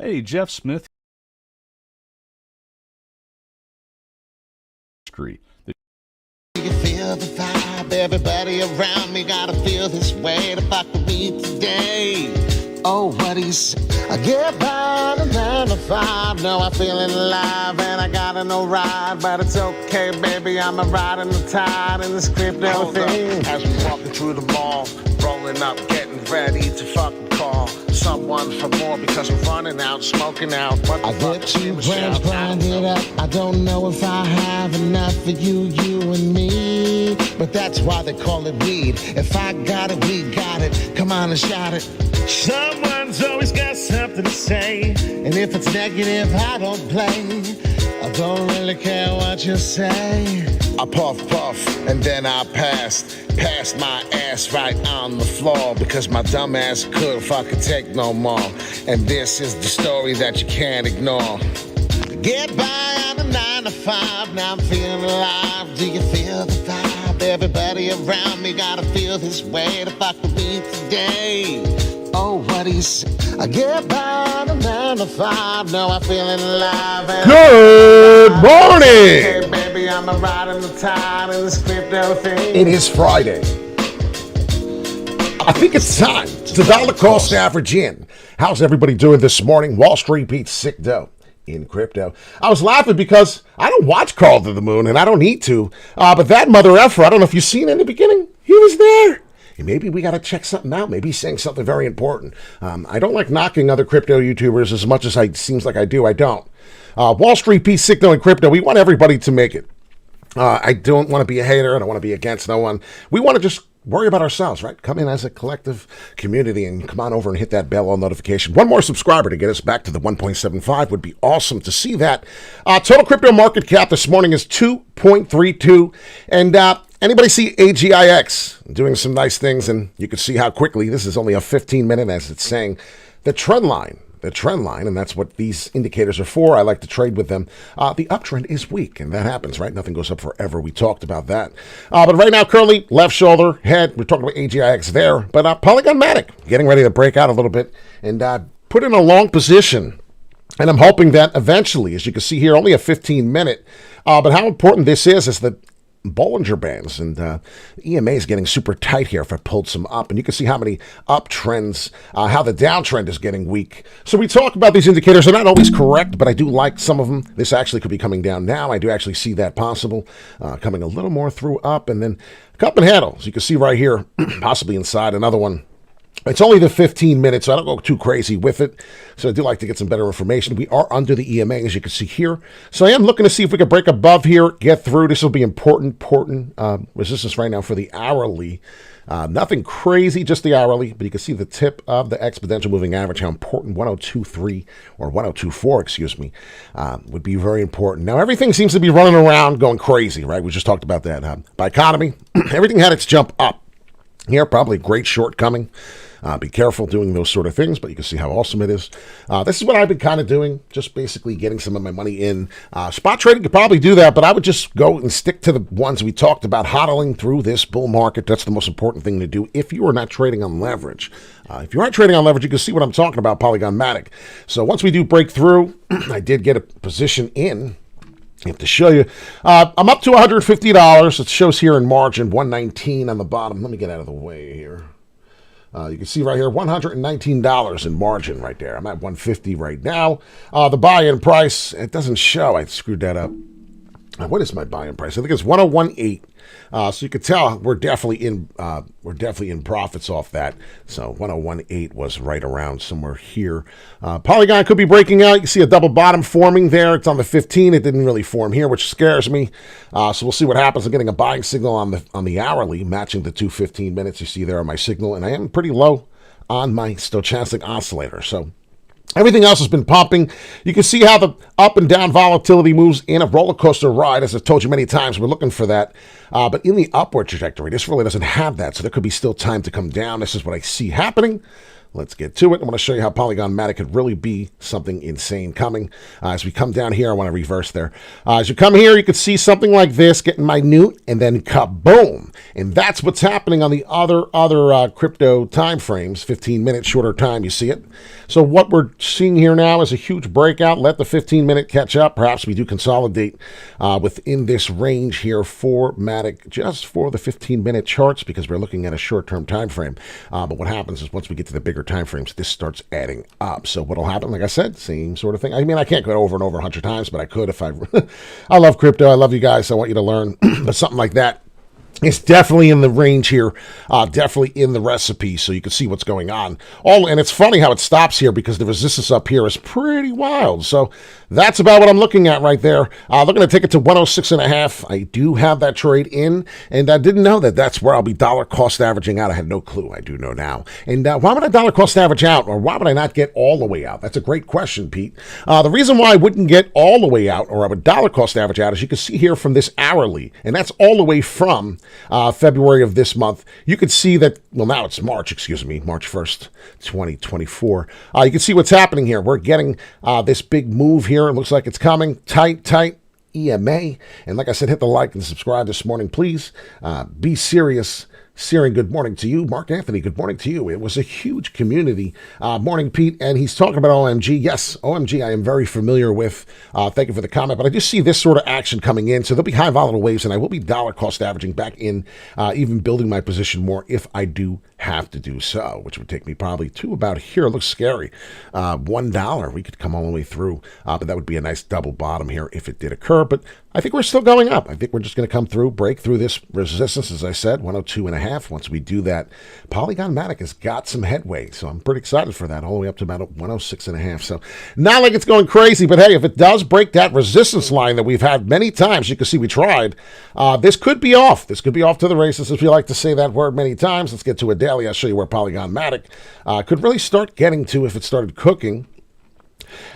Hey, Jeff Smith. You feel the vibe, everybody around me gotta feel this way to fuck with me today. Oh, what do you say? I get by the 9 to 5, now I'm feeling alive and I got a no ride, but it's okay, baby, I'm a ride in the tide in this crypto thing. As we walking through the mall, rolling up, getting ready to fucking call someone for more because we're running out, smoking out. I get 2 grams grinded up, I don't know if I have enough for you, you and me, but that's why they call it weed. If I got it, we got it, come on and shout it. Someone's always got something to say, and if it's negative, I don't play. I don't really care what you say. I puff, and then I passed my ass right on the floor because my dumb ass couldn't fucking take no more. And this is the story that you can't ignore. Get by on the 9 to 5, now I'm feeling alive. Do you feel the vibe? Everybody around me gotta feel this way to fuck with me today. Oh, what do you say? I get by on the 9 to 5, now I'm feeling alive. Good morning! Hey, baby, I'm a ride in the tide in this crypto thing. It is Friday. I think it's time. It's the dollar cost average in. How's everybody doing this morning? WallStreetPete, SickDoe in crypto. I was laughing because I don't watch Call to the Moon, and I don't need to. But that mother effer, I don't know if you've seen in the beginning, he was there. And maybe we got to check something out. Maybe he's saying something very important. I don't like knocking other crypto YouTubers as much as it seems like I do. I don't. WallStreetPete, SickDoe in crypto. We want everybody to make it. I don't want to be a hater. I don't want to be against no one. We want to just worry about ourselves, right? Come in as a collective community and come on over and hit that bell on notification. One more subscriber to get us back to the 1.75 would be awesome to see that. Total crypto market cap this morning is 2.32. And anybody see AGIX doing some nice things? And you can see how quickly, this is only a 15-minute, as it's saying, the trend line, and that's what these indicators are for. I like to trade with them. The uptrend is weak, and that happens, right? Nothing goes up forever. We talked about that. But right now, currently, left shoulder, head, we're talking about AGIX there. But Polygon Matic, getting ready to break out a little bit and put in a long position. And I'm hoping that eventually, as you can see here, only a 15-minute. But how important this is that Bollinger Bands and EMA is getting super tight here if I pulled some up. And you can see how many uptrends, how the downtrend is getting weak. So we talk about these indicators. They're not always correct, but I do like some of them. This actually could be coming down now. I do actually see that possible. Coming a little more through up and then cup and handle. So you can see right here, possibly inside another one. It's only the 15 minutes, so I don't go too crazy with it. So I do like to get some better information. We are under the EMA, as you can see here. So I am looking to see if we can break above here, get through. This will be important resistance right now for the hourly. Nothing crazy, just the hourly. But you can see the tip of the exponential moving average, how important 102.3 or 102.4, excuse me, would be very important. Now, everything seems to be running around going crazy, right? We just talked about that. Biconomy, everything had its jump up. Here, probably a great shortcoming. Be careful doing those sort of things, but you can see how awesome it is. This is what I've been kind of doing, just basically getting some of my money in. Spot trading could probably do that, but I would just go and stick to the ones we talked about, hodling through this bull market. That's the most important thing to do if you are not trading on leverage. If you aren't trading on leverage, you can see what I'm talking about, Polygon Matic. So once we do break through, I did get a position in. I have to show you. I'm up to $150. It shows here in margin, 119 on the bottom. Let me get out of the way here. You can see right here, $119 in margin right there. I'm at 150 right now. The buy-in price, it doesn't show. I screwed that up. What is my buy-in price? I think it's 101.8. So you can tell we're definitely in profits off that. So 101.8 was right around somewhere here. Polygon could be breaking out. You can see a double bottom forming there. It's on the 15. It didn't really form here, which scares me. So we'll see what happens. I'm getting a buying signal on the hourly, matching the 2:15 minutes you see there on my signal, and I am pretty low on my stochastic oscillator. So everything else has been pumping. You can see how the up and down volatility moves in a roller coaster ride. As I've told you many times, we're looking for that. But in the upward trajectory, this really doesn't have that. So there could be still time to come down. This is what I see happening. Let's get to it. I want to show you how Polygon Matic could really be something insane coming. As we come down here, I want to reverse there. As you come here, you can see something like this getting minute and then kaboom. And that's what's happening on the other crypto time frames, 15-minute shorter time. You see it? So what we're seeing here now is a huge breakout. Let the 15-minute catch up. Perhaps we do consolidate within this range here for Matic, just for the 15-minute charts, because we're looking at a short-term time frame. But what happens is once we get to the bigger time frames, this starts adding up. So what'll happen, like I said, same sort of thing. I mean, I can't go over and over 100 times, but I could if I I love crypto. I love you guys. So I want you to learn. But something like that, it's definitely in the range here, definitely in the recipe, so you can see what's going on. And it's funny how it stops here because the resistance up here is pretty wild. So that's about what I'm looking at right there. Looking to take it to 106.5. I do have that trade in, and I didn't know that that's where I'll be dollar cost averaging out. I had no clue. I do know now. And why would I dollar cost average out, or why would I not get all the way out? That's a great question, Pete. The reason why I wouldn't get all the way out, or I would dollar cost average out, as you can see here from this hourly, and that's all the way from February of this month. You can see that, well, now it's March, excuse me, March 1st, 2024. You can see what's happening here. We're getting this big move here. It looks like it's coming. Tight EMA. And like I said, hit the like and subscribe this morning, please. Be serious. Searing, good morning to you. Mark Anthony, good morning to you. It was a huge community. Morning, Pete. And he's talking about OMG. Yes, OMG I am very familiar with. Thank you for the comment. But I just see this sort of action coming in. So there'll be high volatile waves, and I will be dollar cost averaging back in, even building my position more if I do have to do so, which would take me probably to about here. It looks scary. $1. We could come all the way through. But that would be a nice double bottom here if it did occur. But I think we're still going up. I think we're just going to come through, break through this resistance, as I said, 102.5. Once we do that, Polygon Matic has got some headway. So I'm pretty excited for that, all the way up to about 106.5. So not like it's going crazy, but hey, if it does break that resistance line that we've had many times, you can see we tried, this could be off. This could be off to the races, as we like to say that word many times. Let's get to a daily. I'll show you where Polygon Matic could really start getting to if it started cooking.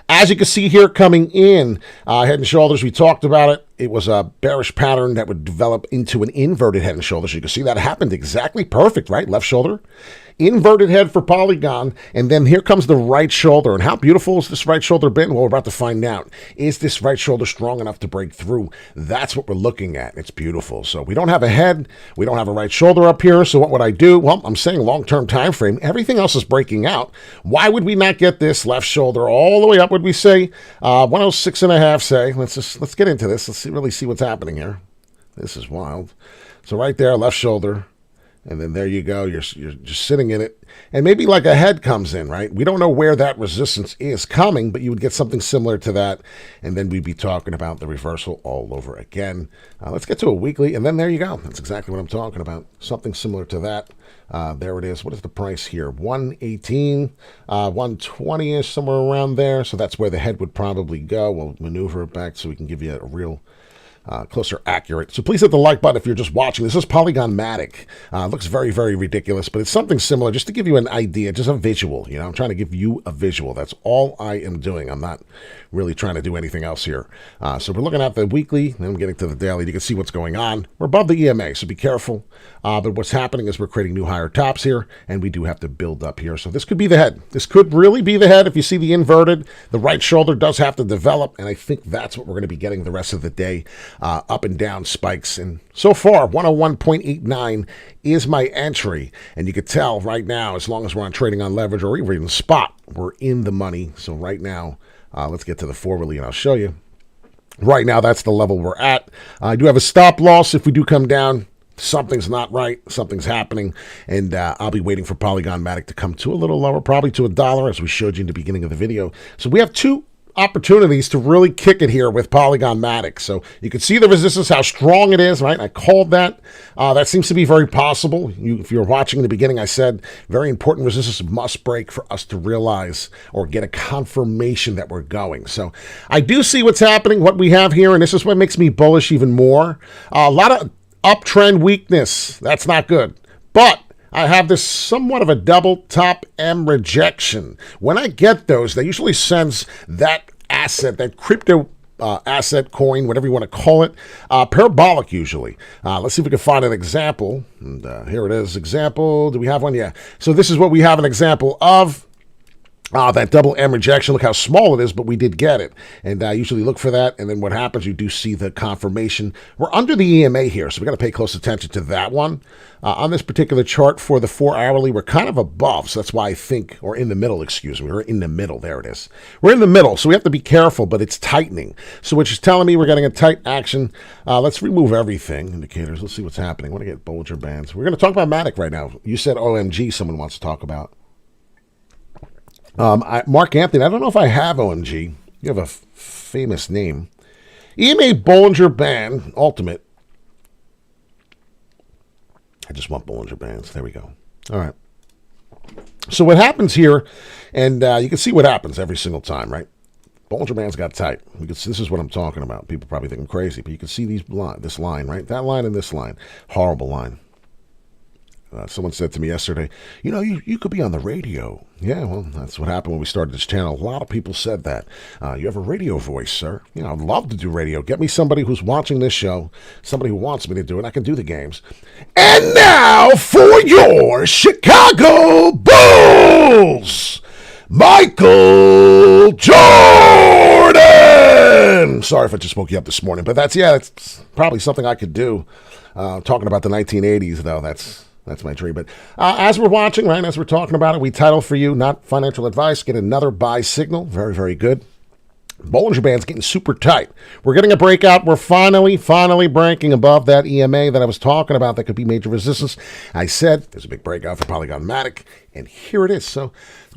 As you can see here coming in, head and shoulders, we talked about it. It was a bearish pattern that would develop into an inverted head and shoulders. You can see that happened exactly perfect, right? Left shoulder, inverted head for Polygon, and then here comes the right shoulder. And how beautiful has this right shoulder been? Well, we're about to find out. Is this right shoulder strong enough to break through? That's what we're looking at. It's beautiful. So we don't have a head. We don't have a right shoulder up here. So what would I do? Well, I'm saying long-term time frame. Everything else is breaking out. Why would we not get this left shoulder all the way up, would we say? 106.5, say. Let's get into this. Let's really see what's happening here. This is wild. So right there, left shoulder. And then there you go. You're just sitting in it. And maybe like a head comes in, right? We don't know where that resistance is coming, but you would get something similar to that. And then we'd be talking about the reversal all over again. Let's get to a weekly. And then there you go. That's exactly what I'm talking about. Something similar to that. There it is. What is the price here? 118, 120-ish, somewhere around there. So that's where the head would probably go. We'll maneuver it back so we can give you a real closer accurate. So please hit the like button if you're just watching. This is Polygon Matic. Looks very, very ridiculous, but it's something similar just to give you an idea, just a visual. You know, I'm trying to give you a visual. That's all I am doing. I'm not really trying to do anything else here. So we're looking at the weekly, then I'm getting to the daily. You can see what's going on. We're above the EMA, so be careful. But what's happening is we're creating new higher tops here, and we do have to build up here. So this could be the head. This could really be the head. If you see the inverted, the right shoulder does have to develop, and I think that's what we're going to be getting the rest of the day. Up and down spikes. And so far, 101.89 is my entry. And you can tell right now, as long as we're on trading on leverage or even spot, we're in the money. So right now, let's get to the forwardly and I'll show you. Right now, that's the level we're at. I do have a stop loss if we do come down. Something's not right. Something's happening. And I'll be waiting for Polygon Matic to come to a little lower, probably to $1, as we showed you in the beginning of the video. So we have two opportunities to really kick it here with Polygon Matic. So you can see the resistance, how strong it is, right? I called that. That seems to be very possible. If you're watching in the beginning, I said very important resistance must break for us to realize or get a confirmation that we're going. So I do see what's happening, what we have here, and this is what makes me bullish even more. A lot of uptrend weakness. That's not good. But I have this somewhat of a double top M rejection. When I get those, they usually sense that asset, that crypto asset, coin, whatever you want to call it. Parabolic usually. Let's see if we can find an example. And here it is. Example. Do we have one? Yeah. So this is what we have an example of. That double M rejection, look how small it is, but we did get it. And I usually look for that, and then what happens, you do see the confirmation. We're under the EMA here, so we got to pay close attention to that one. On this particular chart for the 4 hourly, we're kind of above, so that's why I think, or in the middle, excuse me. We're in the middle. There it is. We're in the middle, so we have to be careful, but it's tightening. So which is telling me we're getting a tight action. Let's remove everything. Indicators. Let's see what's happening. I want to get Bollinger Bands. We're going to talk about Matic right now. You said OMG someone wants to talk about. Mark Anthony, I don't know if I have OMG. You have a famous name. EMA Bollinger Band Ultimate. I just want Bollinger Bands. There we go. All right. So what happens here, and you can see what happens every single time, right? Bollinger Bands got tight. We can see, this is what I'm talking about. People probably think I'm crazy, but you can see this line, right? That line and this line. Horrible line. Someone said to me yesterday, you could be on the radio. Yeah, well, that's what happened when we started this channel. A lot of people said that. You have a radio voice, sir. I'd love to do radio. Get me somebody who's watching this show, somebody who wants me to do it. I can do the games. And now for your Chicago Bulls, Michael Jordan. Sorry if I just woke you up this morning, but that's probably something I could do. Talking about the 1980s, though, that's my dream. But as we're watching, right, as we're talking about it, we title for you, not financial advice, get another buy signal. Very, very good. Bollinger Band's getting super tight. We're getting a breakout. We're finally breaking above that EMA that I was talking about that could be major resistance. I said there's a big breakout for Polygon Matic, and here it is. So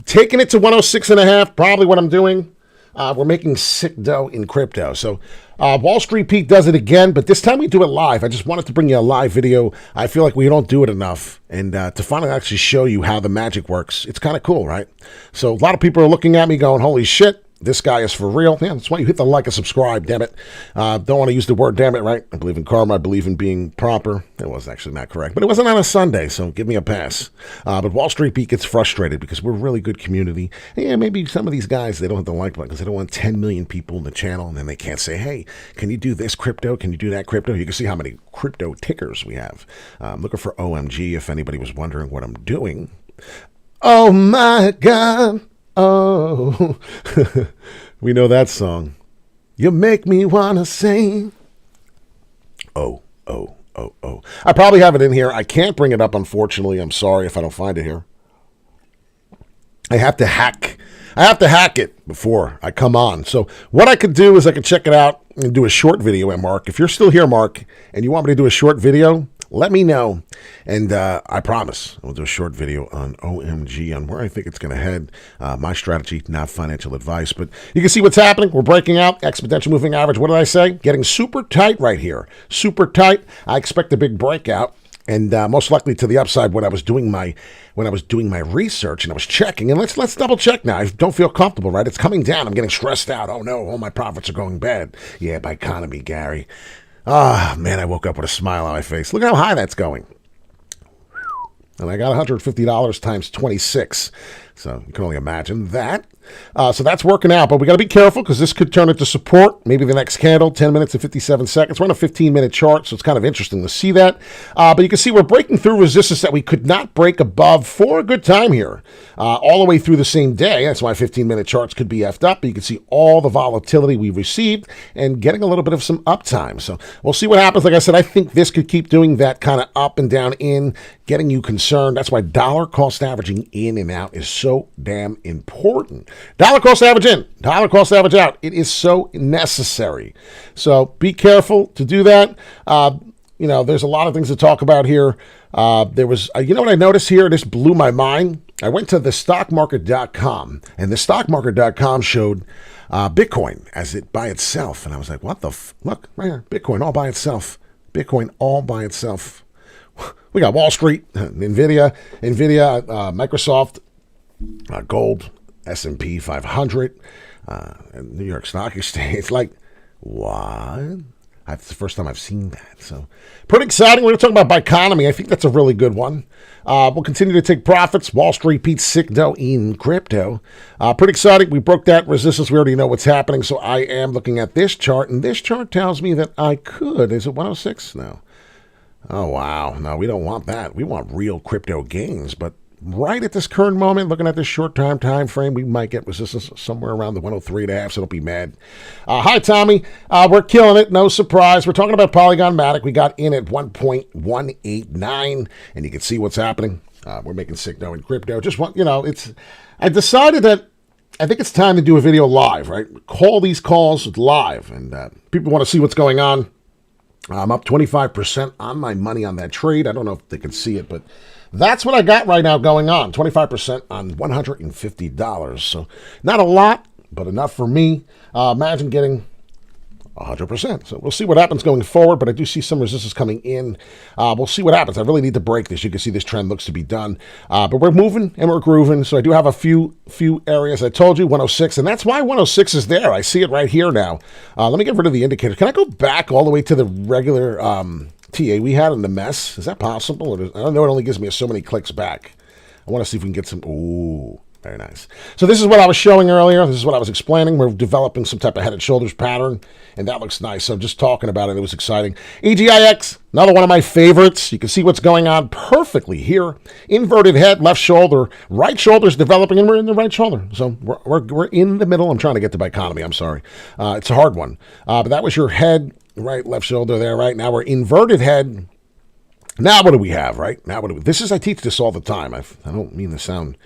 taking it to 106.5, probably what I'm doing. We're making sick dough in crypto. So WallStreetPete does it again, but this time we do it live. I just wanted to bring you a live video. I feel like we don't do it enough. And to finally actually show you how the magic works, it's kind of cool, right? So a lot of people are looking at me going, holy shit, this guy is for real. Yeah, that's why you hit the like and subscribe, damn it. Don't want to use the word damn it, right? I believe in karma. I believe in being proper. It was actually not correct, but it wasn't on a Sunday, so give me a pass. But WallStreetPete gets frustrated because we're a really good community. Yeah, maybe some of these guys, they don't have the like button because they don't want 10 million people in the channel, and then they can't say, hey, can you do this crypto? Can you do that crypto? You can see how many crypto tickers we have. I'm looking for OMG if anybody was wondering what I'm doing. Oh, my God. Oh, we know that song. You make me want to sing. Oh. I probably have it in here. I can't bring it up, unfortunately. I'm sorry if I don't find it here. I have to hack it before I come on. So what I could do is I could check it out and do a short video. And Mark, if you're still here, Mark, and you want me to do a short video, let me know, and I promise I will do a short video on OMG, on where I think it's going to head. My strategy, not financial advice, but you can see what's happening. We're breaking out. Exponential moving average. What did I say? Getting super tight right here. Super tight. I expect a big breakout, and most likely to the upside when I was doing my research and I was checking. And let's double check now. I don't feel comfortable, right? It's coming down. I'm getting stressed out. Oh no, all my profits are going bad. Yeah, Biconomy, Gary. Man, I woke up with a smile on my face. Look how high that's going. And I got $150 times 26. So you can only imagine that. So that's working out, but we got to be careful because this could turn into support. Maybe the next candle, 10 minutes and 57 seconds. We're on a 15-minute chart, so it's kind of interesting to see that. But you can see we're breaking through resistance that we could not break above for a good time here, all the way through the same day. That's why 15-minute charts could be effed up. But you can see all the volatility we received and getting a little bit of some uptime. So we'll see what happens. Like I said, I think this could keep doing that kind of up and down in, getting you concerned. That's why dollar cost averaging in and out is so damn important. Dollar cost average in, dollar cost average out. It is so necessary. So be careful to do that. There's a lot of things to talk about here. There was, what I noticed here? This blew my mind. I went to thestockmarket.com, and thestockmarket.com showed Bitcoin as it by itself. And I was like, what the look, right here, Bitcoin all by itself. Bitcoin all by itself. We got Wall Street, NVIDIA, Microsoft, gold, S&P 500, and New York Stock Exchange. Like, what? It's the first time I've seen that. So pretty exciting. We're going to talk about Biconomy. I think that's a really good one. We'll continue to take profits. Wall Street Pete, SickDoe in crypto. Pretty exciting. We broke that resistance. We already know what's happening. So I am looking at this chart, and this chart tells me that I could. Is it 106? No. Oh, wow. No, we don't want that. We want real crypto gains, but right at this current moment, looking at this short-term time frame, we might get resistance somewhere around the 103.5, so don't be mad. Hi, Tommy. We're killing it. No surprise. We're talking about Polygon Matic. We got in at 1.189, and you can see what's happening. We're making SickDoe in crypto. Just want, I decided that I think it's time to do a video live, right? Call these calls live, and people want to see what's going on. I'm up 25% on my money on that trade. I don't know if they can see it, but that's what I got right now going on. 25% on $150. So not a lot, but enough for me. Imagine getting 100%. So we'll see what happens going forward, but I do see some resistance coming in. We'll see what happens. I really need to break this. You can see this trend looks to be done. But we're moving and we're grooving. So I do have a few areas. I told you 106, and that's why 106 is there. I see it right here now. Let me get rid of the indicator. Can I go back all the way to the regular TA we had in the mess? Is that possible? I know it only gives me so many clicks back. I want to see if we can get some. Ooh, very nice. So this is what I was showing earlier. This is what I was explaining. We're developing some type of head and shoulders pattern, and that looks nice. So just talking about it, it was exciting. EGIX, another one of my favorites. You can see what's going on perfectly here. Inverted head, left shoulder, right shoulder's developing, and we're in the right shoulder. So we're in the middle. I'm trying to get to Biconomy. I'm sorry. It's a hard one. But that was your head, right, left shoulder there, right? Now we're inverted head. Now what do we have, right? Now what do we, this is, I teach this all the time. I don't mean to sound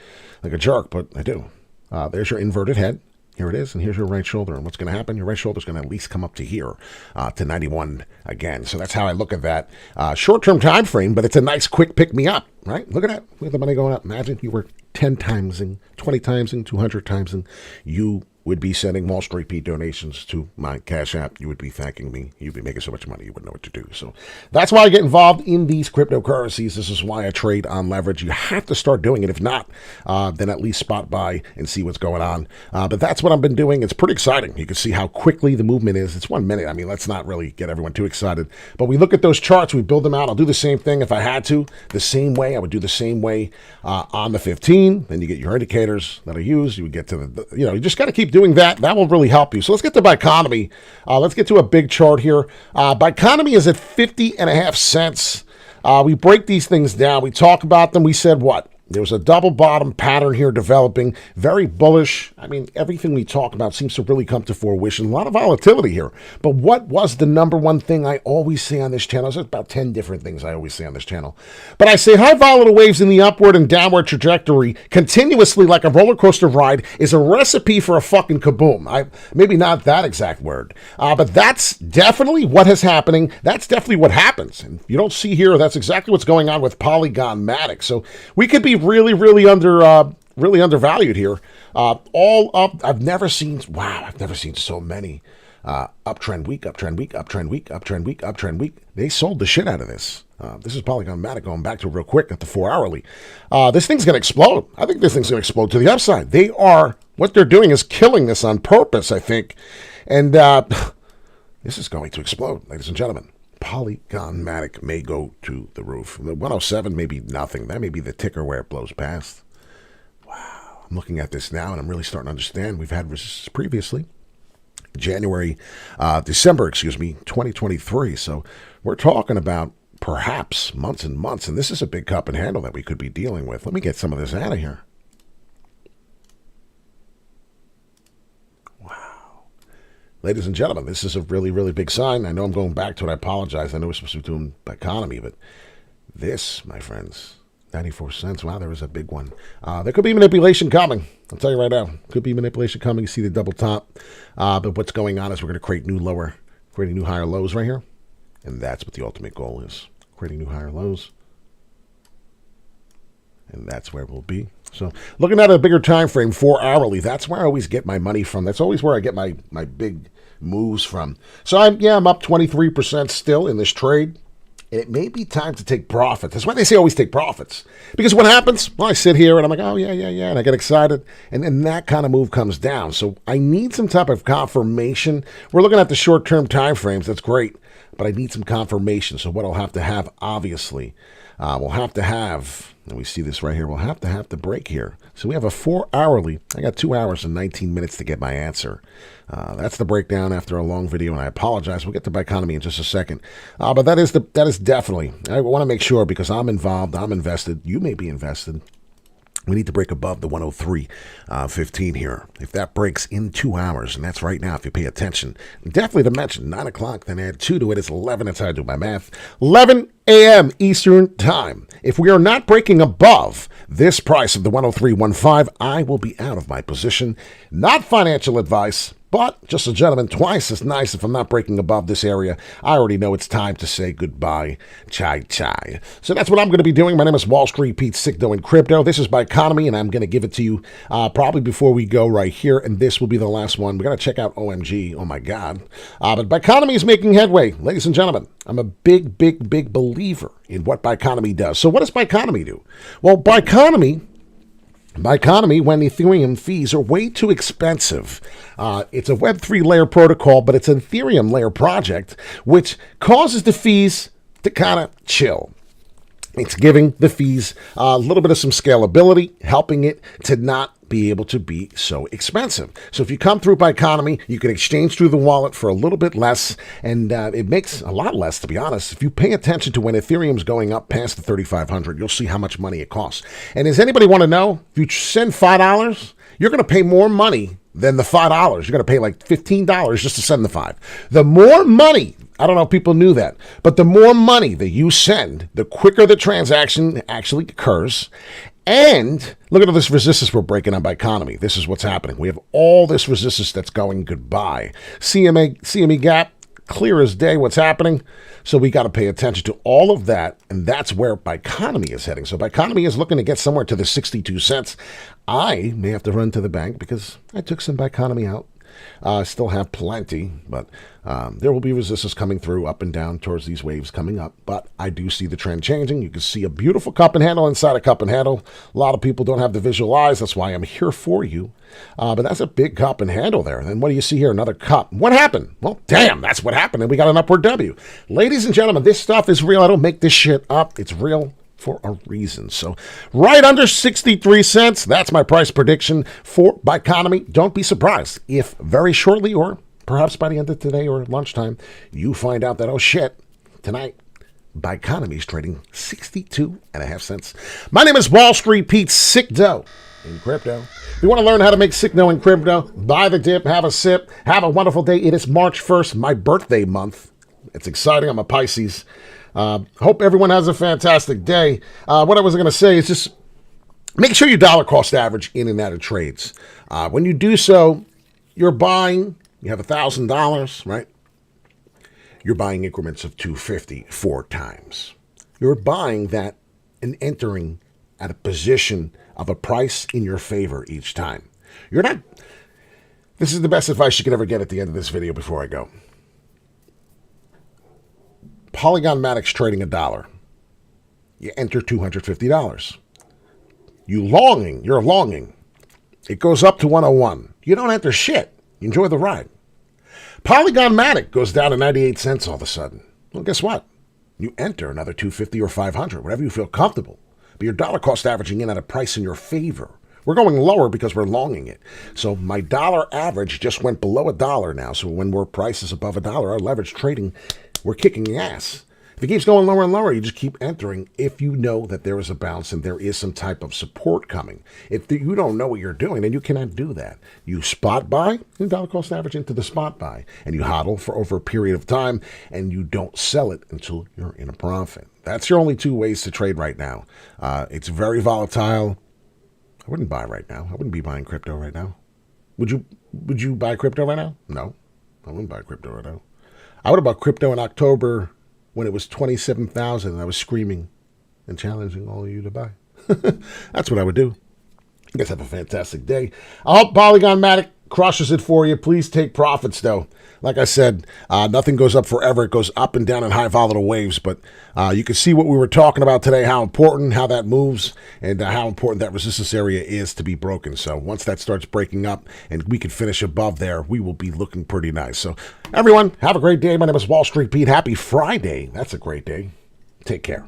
like a jerk, but I do. There's your inverted head. Here it is, and here's your right shoulder. And what's going to happen? Your right shoulder is going to at least come up to here, to 91 again. So that's how I look at that short-term time frame, but it's a nice, quick pick-me-up, right? Look at that. Look at the money going up. Imagine you were 10 timesing, 20 timesing, 200 timesing. You would be sending Wall Street Pete donations to my Cash App. You would be thanking me. You'd be making so much money, you wouldn't know what to do. So that's why I get involved in these cryptocurrencies. This is why I trade on leverage. You have to start doing it. If not, then at least spot buy and see what's going on. But that's what I've been doing. It's pretty exciting. You can see how quickly the movement is. It's 1 minute. I mean, let's not really get everyone too excited. But we look at those charts. We build them out. I'll do the same thing if I had to. The same way. I would do the same way on the 15. Then you get your indicators that I use. You would get to the, you just got to keep doing that. That will really help you. So let's get to Biconomy. Let's get to a big chart here. Biconomy is at 50.5 cents. We break these things down. We talk about them. We said what? There was a double bottom pattern here developing. Very bullish. I mean, everything we talk about seems to really come to fruition. A lot of volatility here. But what was the number one thing I always say on this channel? There's about 10 different things I always say on this channel. But I say high volatile waves in the upward and downward trajectory continuously like a roller coaster ride is a recipe for a fucking kaboom. Maybe not that exact word. But that's definitely what is happening. That's definitely what happens. And you don't see here, that's exactly what's going on with Polygon Matic. So we could be really undervalued here. All up. I've never seen so many uptrend week, uptrend week, uptrend week, uptrend week, uptrend week. They sold the shit out of this. This is Polygon Matic going back to real quick at the 4-hourly. This thing's going to explode. I think this thing's going to explode to the upside. What they're doing is killing this on purpose, I think. And this is going to explode, ladies and gentlemen. Polygon Matic may go to the roof. The 107 may be nothing. That may be the ticker where it blows past. Wow. I'm looking at this now, and I'm really starting to understand. We've had resistance previously. December, 2023. So we're talking about perhaps months and months, and this is a big cup and handle that we could be dealing with. Let me get some of this out of here. Ladies and gentlemen, this is a really big sign. I know I'm going back to it. I apologize. I know we're supposed to be doing Biconomy, but this, my friends, 94 cents. Wow, there was a big one. There could be manipulation coming. I'll tell you right now. Could be manipulation coming. You see the double top. But what's going on is we're going to create creating new higher lows right here. And that's what the ultimate goal is. Creating new higher lows. And that's where we'll be. So looking at a bigger time frame, 4-hourly, that's where I always get my money from. That's always where I get my big moves from. So I'm up 23% still in this trade. And it may be time to take profits. That's why they say always take profits. Because what happens? Well, I sit here and I'm like, oh, yeah, and I get excited. And then that kind of move comes down. So I need some type of confirmation. We're looking at the short-term time frames. That's great. But I need some confirmation. So what I'll have to have, obviously, we'll have to have, and we see this right here, we'll have the break here. So we have a 4-hourly. I got 2 hours and 19 minutes to get my answer. That's the breakdown after a long video, and I apologize. We'll get to Biconomy in just a second. But that is definitely, I want to make sure because I'm involved, I'm invested. You may be invested. We need to break above the 103.15 here. If that breaks in 2 hours, and that's right now if you pay attention, definitely to mention 9 o'clock, then add 2 to it. It's 11. That's how I do my math. 11 a.m. Eastern time. If we are not breaking above this price of the 103.15, I will be out of my position. Not financial advice, but just a gentleman, twice as nice. If I'm not breaking above this area, I already know it's time to say goodbye. Chai chai. So that's what I'm going to be doing. My name is WallStreetPete, SickDoeCrypto. This is Biconomy, and I'm going to give it to you probably before we go right here, and this will be the last one. We're going to check out OMG. Oh, my God. But Biconomy is making headway. Ladies and gentlemen, I'm a big believer in what Biconomy does. So what does Biconomy do? Well, Biconomy, when Ethereum fees are way too expensive. It's a Web3 layer protocol, but it's an Ethereum layer project, which causes the fees to kind of chill. It's giving the fees a little bit of some scalability, helping it to not be able to be so expensive. So if you come through Biconomy, you can exchange through the wallet for a little bit less, and it makes a lot less, to be honest. If you pay attention to when Ethereum's going up past the 3,500, you'll see how much money it costs. And does anybody want to know? If you send $5, you're going to pay more money than the $5. You're going to pay like $15 just to send the 5. The more money, I don't know if people knew that, but the more money that you send, the quicker the transaction actually occurs. And look at all this resistance we're breaking on Biconomy. This is what's happening. We have all this resistance that's going goodbye. CME gap, clear as day what's happening. So we got to pay attention to all of that, and that's where Biconomy is heading. So Biconomy is looking to get somewhere to the 62 cents. I may have to run to the bank because I took some Biconomy out. Still have plenty, but there will be resistance coming through up and down towards these waves coming up. But I do see the trend changing. You can see a beautiful cup and handle inside a cup and handle. A lot of people don't have the visual eyes. That's why I'm here for you. But that's a big cup and handle there. And what do you see here? Another cup. What happened? Well, damn, that's what happened. And we got an upward W. Ladies and gentlemen, this stuff is real. I don't make this shit up. It's real for a reason. So right under 63 cents, that's my price prediction for Biconomy. Don't be surprised if very shortly or perhaps by the end of today or lunchtime, you find out that, oh shit, tonight, Biconomy is trading 62.5 cents. My name is WallStreetPete, SickDoe in crypto. If you want to learn how to make SickDoe in crypto, buy the dip, have a sip, have a wonderful day. It is March 1st, my birthday month. It's exciting. I'm a Pisces. Hope everyone has a fantastic day. What I was going to say is just make sure you dollar cost average in and out of trades. When you do so, you're buying, you have $1,000, right? You're buying increments of $250 4 times. You're buying that and entering at a position of a price in your favor each time. You're not, this is the best advice you can ever get at the end of this video before I go. Polygon Matic's trading $1. You enter $250. You're longing. It goes up to 101. You don't enter shit. You enjoy the ride. Polygon Matic goes down to 98 cents all of a sudden. Well, guess what? You enter another 250 or 500, whatever you feel comfortable. But your dollar cost averaging in at a price in your favor. We're going lower because we're longing it. So my dollar average just went below $1 now. So when we're prices above $1, our leverage trading, we're kicking ass. If it keeps going lower and lower, you just keep entering if you know that there is a bounce and there is some type of support coming. If you don't know what you're doing, then you cannot do that. You spot buy, and dollar cost average into the spot buy, and you hodl for over a period of time, and you don't sell it until you're in a profit. That's your only two ways to trade right now. It's very volatile. I wouldn't buy right now. I wouldn't be buying crypto right now. Would you buy crypto right now? No, I wouldn't buy crypto right now. I would have bought crypto in October when it was 27,000 and I was screaming and challenging all of you to buy. That's what I would do. You guys have a fantastic day. I hope Polygon Matic crushes it for you. Please take profits, though. Like I said, nothing goes up forever. It goes up and down in high volatile waves. But you can see what we were talking about today, how important, how that moves, and how important that resistance area is to be broken. So once that starts breaking up and we can finish above there, we will be looking pretty nice. So everyone, have a great day. My name is Wall Street Pete. Happy Friday. That's a great day. Take care.